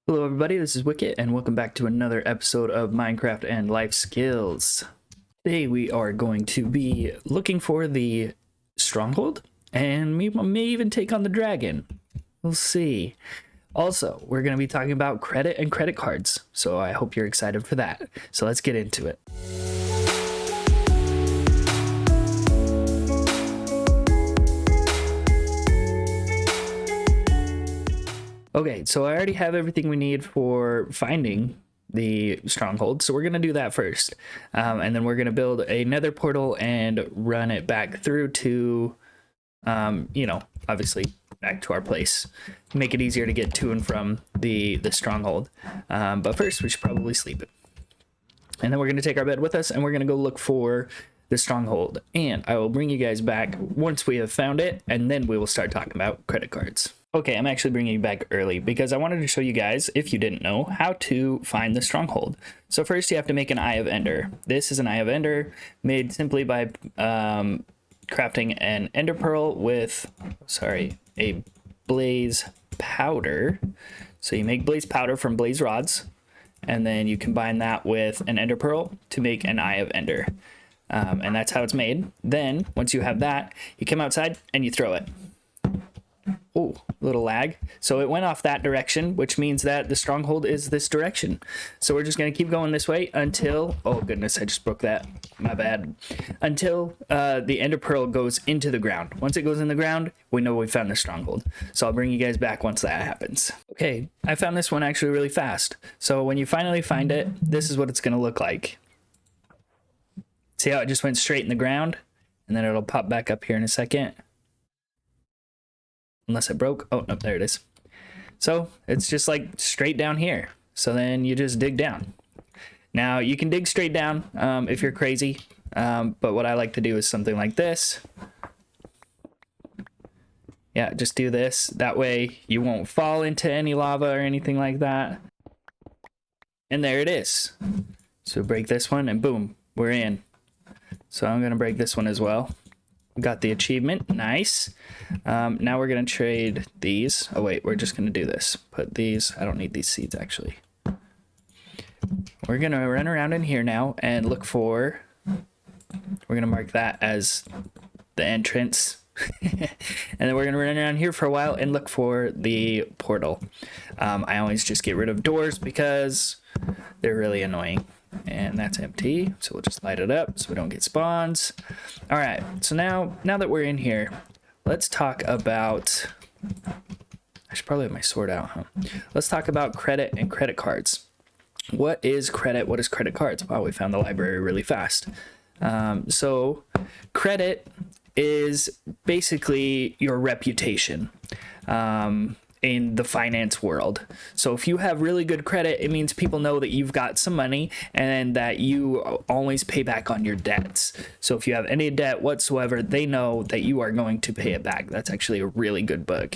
Hello everybody, this is Wicket and welcome back to another episode of Minecraft and Life Skills. Today we are going to be looking for the Stronghold and we may even take on the dragon. We'll see. Also, we're going to be talking about credit and credit cards, so I hope you're excited for that. So let's get into it. Okay, so I already have everything we need for finding the stronghold, so we're going to do that first. And then we're going to build a nether portal and run it back through to, obviously back to our place. Make it easier to get to and from the stronghold. But first, we should probably sleep it. And then we're going to take our bed with us and we're going to go look for the stronghold. And I will bring you guys back once we have found it, and then we will start talking about credit cards. Okay, I'm actually bringing you back early because I wanted to show you guys, if you didn't know, how to find the stronghold. So first you have to make an Eye of Ender. This is an Eye of Ender made simply by crafting an ender pearl with, a blaze powder. So you make blaze powder from blaze rods, and then you combine that with an ender pearl to make an Eye of Ender. And that's how it's made. Then, once you have that, you come outside and you throw it. Oh, little lag. So it went off that direction, which means that the stronghold is this direction. So we're just going to keep going this way until, oh goodness, I just broke that. My bad. Until the ender pearl goes into the ground. Once it goes in the ground, we know we found the stronghold. So I'll bring you guys back once that happens. Okay, I found this one actually really fast. So when you finally find it, this is what it's going to look like. See how it just went straight in the ground? And then it'll pop back up here in a second. Unless it broke. Oh, no, there it is. So it's just like straight down here. So then you just dig down. Now you can dig straight down if you're crazy. But what I like to do is something like this. Yeah, just do this. That way you won't fall into any lava or anything like that. And there it is. So break this one and boom, we're in. So I'm going to break this one as well. Got the achievement. Nice. Now we're going to trade these. Oh, wait, we're just going to do this. Put these. I don't need these seeds, actually. We're going to run around in here now and look for... We're going to mark that as the entrance. And then we're going to run around here for a while and look for the portal. I always just get rid of doors because they're really annoying. And that's empty, so we'll just light it up so we don't get spawns. All right, so now that we're in here, let's talk about... I should probably have my sword out, huh? Let's talk about credit and credit cards. What is credit? What is credit cards? Wow, we found the library really fast. So credit is basically your reputation. In the finance world. So if you have really good credit, it means people know that you've got some money and that you always pay back on your debts. So if you have any debt whatsoever, they know that you are going to pay it back. That's actually a really good book,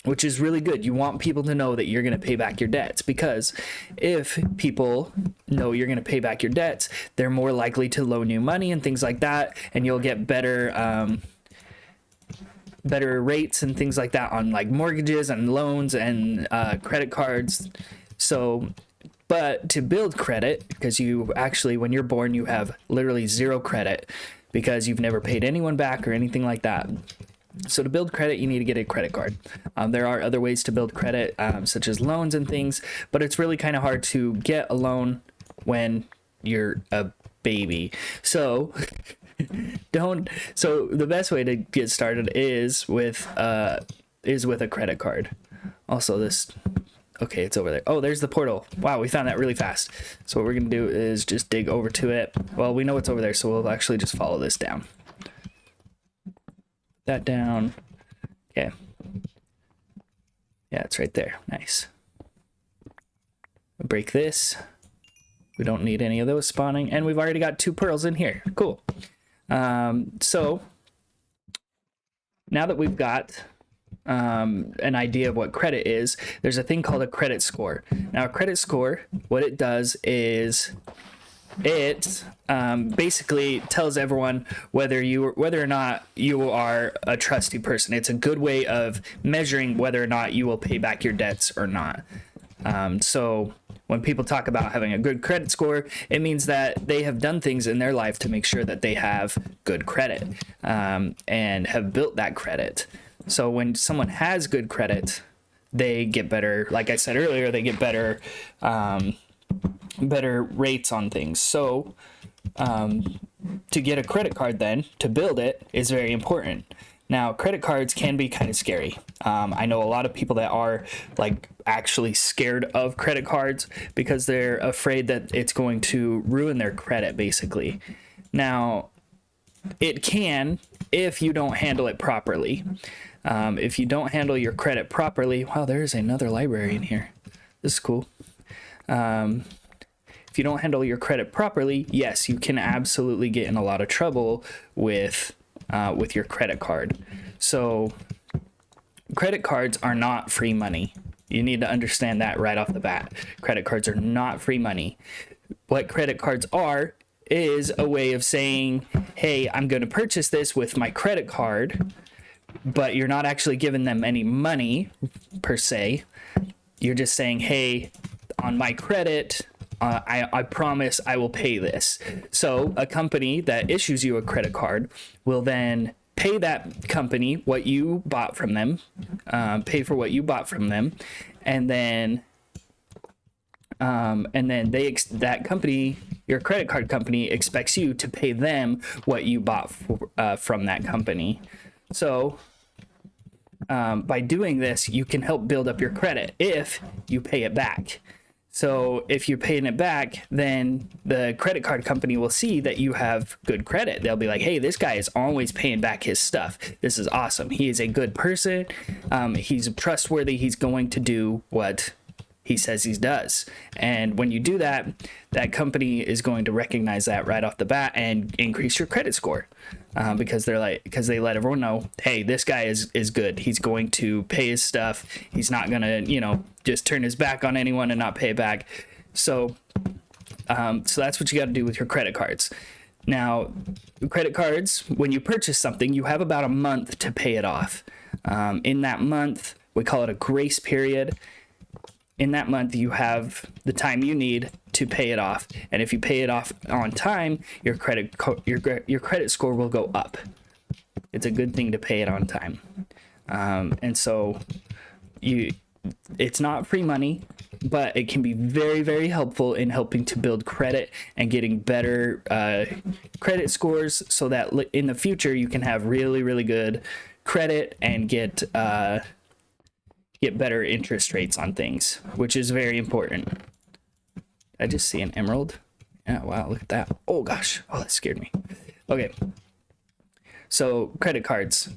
which is really good. You want people to know that you're going to pay back your debts, because if people know you're going to pay back your debts, they're more likely to loan you money and things like that, and you'll get better rates and things like that on like mortgages and loans and credit cards. So, but to build credit, because you actually, when you're born, you have literally zero credit because you've never paid anyone back or anything like that. So to build credit, you need to get a credit card. There are other ways to build credit, such as loans and things, but it's really kind of hard to get a loan when you're a baby. So so the best way to get started is with a credit card. Also this, okay, it's over there. Oh, there's the portal. Wow, we found that really fast. So what we're gonna do is just dig over to it. Well, we know it's over there, so we'll actually just follow this down. That down. Okay. Yeah, it's right there. Nice. Break this. We don't need any of those spawning, and we've already got 2 pearls in here. Cool. So now that we've got an idea of what credit is, there's a thing called a credit score. Now a credit score, what it does is it basically tells everyone whether or not you are a trusty person. It's a good way of measuring whether or not you will pay back your debts or not. So when people talk about having a good credit score, it means that they have done things in their life to make sure that they have good credit, and have built that credit. So when someone has good credit, they get better. Like I said earlier, they get better rates on things. So to get a credit card, then to build it, is very important. Now, credit cards can be kind of scary. I know a lot of people that are like actually scared of credit cards because they're afraid that it's going to ruin their credit, basically. Now, it can if you don't handle it properly. If you don't handle your credit properly, wow, there's another library in here. This is cool. If you don't handle your credit properly, yes, you can absolutely get in a lot of trouble with your credit card. So credit cards are not free money. You need to understand that right off the bat. Credit cards are not free money. What credit cards are is a way of saying, hey, I'm going to purchase this with my credit card, but you're not actually giving them any money per se. You're just saying, hey, on my credit, I promise I will pay this. So a company that issues you a credit card will then pay that company what you bought from them, pay for what you bought from them, and then that company, your credit card company, expects you to pay them what you bought from that company. So by doing this, you can help build up your credit if you pay it back. So if you're paying it back, then the credit card company will see that you have good credit. They'll be like, hey, this guy is always paying back his stuff. This is awesome. He is a good person. He's trustworthy. He's going to do what he says he does. And when you do that, that company is going to recognize that right off the bat and increase your credit score, because they let everyone know, hey, this guy is good. He's going to pay his stuff. He's not going to, just turn his back on anyone and not pay back. So that's what you got to do with your credit cards. Now, credit cards, when you purchase something, you have about a month to pay it off. In that month, we call it a grace period. In that month, you have the time you need to pay it off, and if you pay it off on time, your credit score will go up. It's a good thing to pay it on time, and so it's not free money, but it can be very, very helpful in helping to build credit and getting better credit scores, so that in the future you can have really, really good credit and get better interest rates on things, which is very important. I just see an emerald. Yeah, wow, look at that. Oh gosh, oh, that scared me. Okay, so credit cards,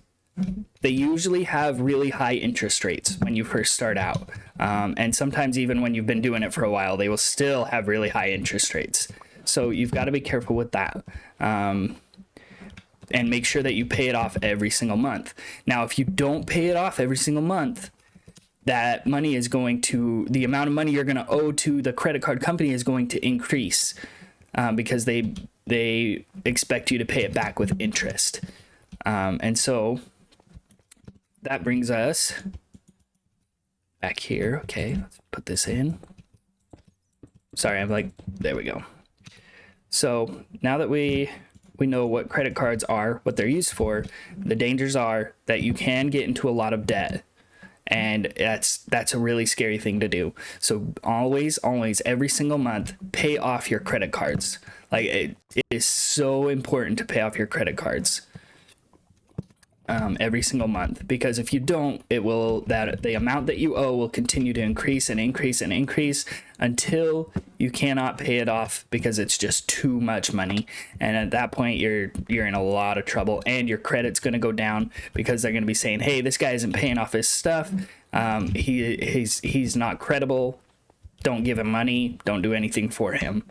they usually have really high interest rates when you first start out, and sometimes even when you've been doing it for a while, they will still have really high interest rates. So you've got to be careful with that, and make sure that you pay it off every single month. Now, if you don't pay it off every single month, that money is the amount of money you're going to owe to the credit card company is going to increase, because they expect you to pay it back with interest. And so that brings us back here. Okay, let's put this in. Sorry, there we go. So now that we know what credit cards are, what they're used for, the dangers are that you can get into a lot of debt. And that's a really scary thing to do. So always, every single month, pay off your credit cards. Like it is so important to pay off your credit cards every single month, because if you don't, the amount that you owe will continue to increase and increase and increase until you cannot pay it off, because it's just too much money. And at that point, you're in a lot of trouble, and your credit's going to go down, because they're going to be saying, hey, this guy isn't paying off his stuff. He's not credible. Don't give him money. Don't do anything for him.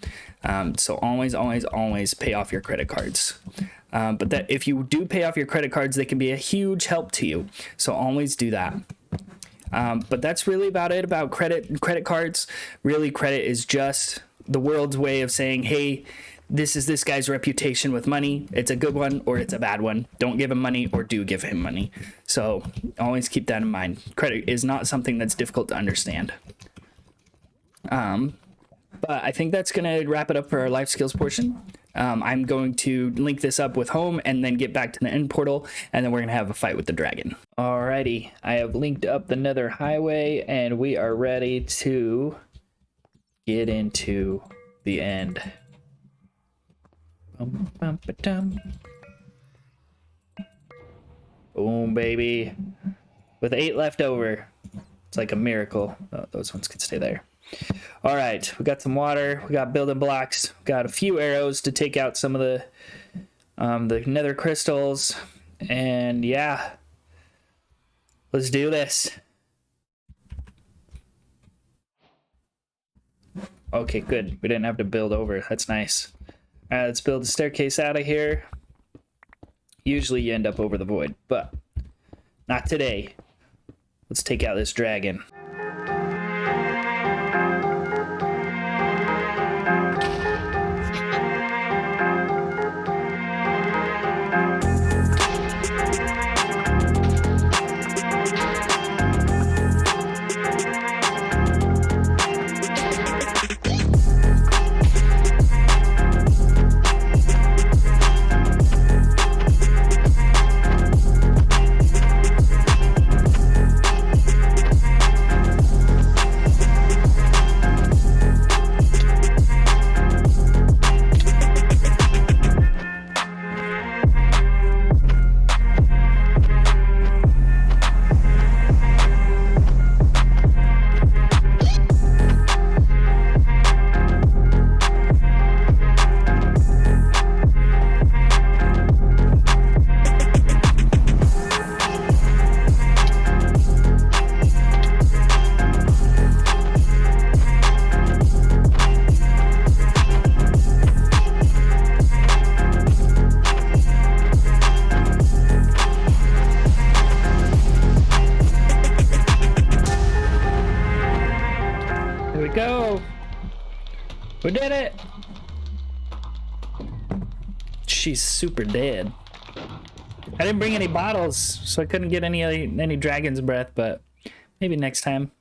So always pay off your credit cards. But that if you do pay off your credit cards, they can be a huge help to you. So always do that. But that's really about it about credit cards. Really, credit is just the world's way of saying, hey, this is this guy's reputation with money. It's a good one or it's a bad one. Don't give him money or do give him money. So always keep that in mind. Credit is not something that's difficult to understand. But I think that's going to wrap it up for our life skills portion. I'm going to link this up with home and then get back to the end portal, and then we're going to have a fight with the dragon. Alrighty, I have linked up the nether highway, and we are ready to get into the end. Boom, baby. With 8 left over. It's like a miracle. Oh, those ones can stay there. All right, we got some water, we got building blocks, we got a few arrows to take out some of the nether crystals, and yeah, let's do this. Okay, good. We didn't have to build over. That's nice. All right, let's build a staircase out of here. Usually you end up over the void, but not today. Let's take out this dragon. Go! We did it! She's super dead. I didn't bring any bottles, so I couldn't get any dragon's breath, but maybe next time.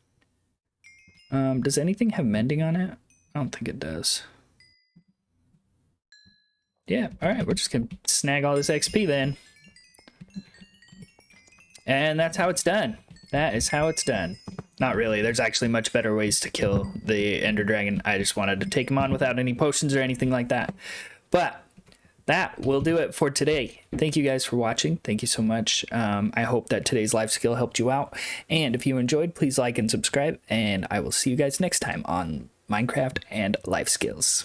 Does anything have mending on it? I don't think it does. Yeah, alright, we're just gonna snag all this XP then. And that's how it's done. That is how it's done. Not really. There's actually much better ways to kill the ender dragon. I just wanted to take him on without any potions or anything like that. But that will do it for today. Thank you guys for watching. Thank you so much. I hope that today's life skill helped you out. And if you enjoyed, please like and subscribe. And I will see you guys next time on Minecraft and life skills.